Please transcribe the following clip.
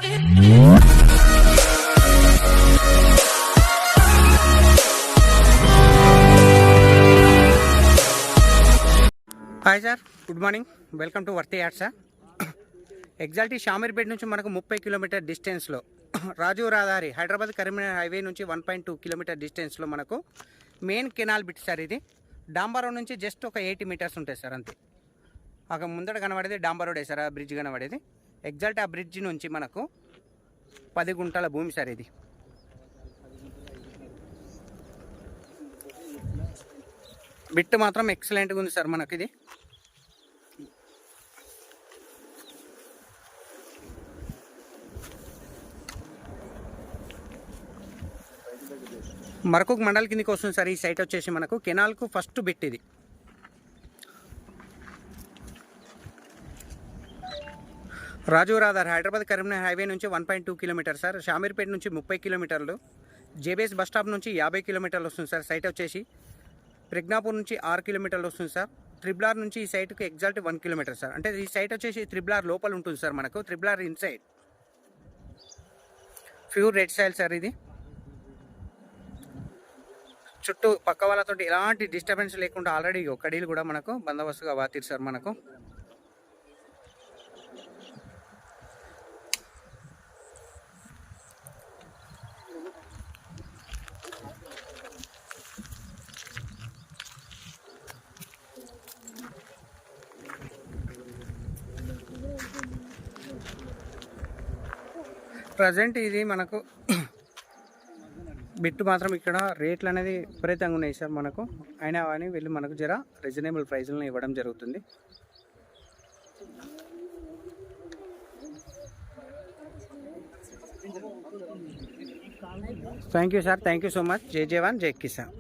Hi sir, good morning. Welcome to వర్తి యాడ్ sir. Exactly Shamirpet నుంచి మనకు 30 కిలోమీటర్ డిస్టెన్స్లో రాజు రహదారి హైదరాబాద్ కరీంనగర్ హైవే నుంచి 1.2 కిలోమీటర్ డిస్టెన్స్లో మనకు మెయిన్ కెనాల్ బిట్ సార్. ఇది డాంబర్ రోడ్ నుంచి జస్ట్ ఒక 80 మీటర్స్ ఉంటుంది సార్, అంతే. అక్కడ ముందట కనబడేది డాంబర్ రోడ్ సార్, ఆ బ్రిడ్జ్ కనబడేది. ఎగ్జాక్ట్ ఆ బ్రిడ్జ్ నుంచి మనకు 10 గుంటల భూమి సార్. ఇది బిట్ మాత్రం ఎక్సలెంట్గా ఉంది సార్ మనకి. ఇది మరకొక మండల్ కిందకి వస్తుంది సార్. ఈ సైట్ వచ్చేసి మనకు కెనాల్కు ఫస్ట్ బిట్. ఇది రాజు రహదారి హైదరాబాద్ కరీంనగర్ హైవే నుంచి 1.2 కిలోమీటర్ సార్. షామీర్పేట నుంచి 30 కిలోమీటర్లు. జేబీఎస్ బస్ స్టాప్ నుంచి 50 కిలోమీటర్లు వస్తుంది సార్. సైట్ వచ్చేసి ప్రజ్ఞాపూర్ నుంచి 6 కిలోమీటర్లు వస్తుంది సార్. త్రిబుల్ ఆర్ నుంచి ఈ సైట్కి ఎగ్జాక్ట్ 1 కిలోమీటర్ సార్. అంటే ఈ సైట్ వచ్చేసి త్రిబుల్ ఆర్ లోపల ఉంటుంది సార్ మనకు. Triple R inside pure red soil sir. ఇది చుట్టూ పక్క వాళ్ళతో ఎలాంటి డిస్టర్బెన్స్ లేకుండా ఆల్రెడీ కడీలు కూడా మనకు బందోబస్తుగా వాతిరు సార్ మనకు. ప్రజెంట్ ఇది మనకు బిట్టు మాత్రం ఇక్కడ రేట్లు అనేది విపరీతంగా ఉన్నాయి సార్ మనకు. అయినా కానీ వీళ్ళు మనకు జర రీజనబుల్ ప్రైస్లను ఇవ్వడం జరుగుతుంది. Thank you sir, thank you so much. జై జవాన్, జై కిసాన్.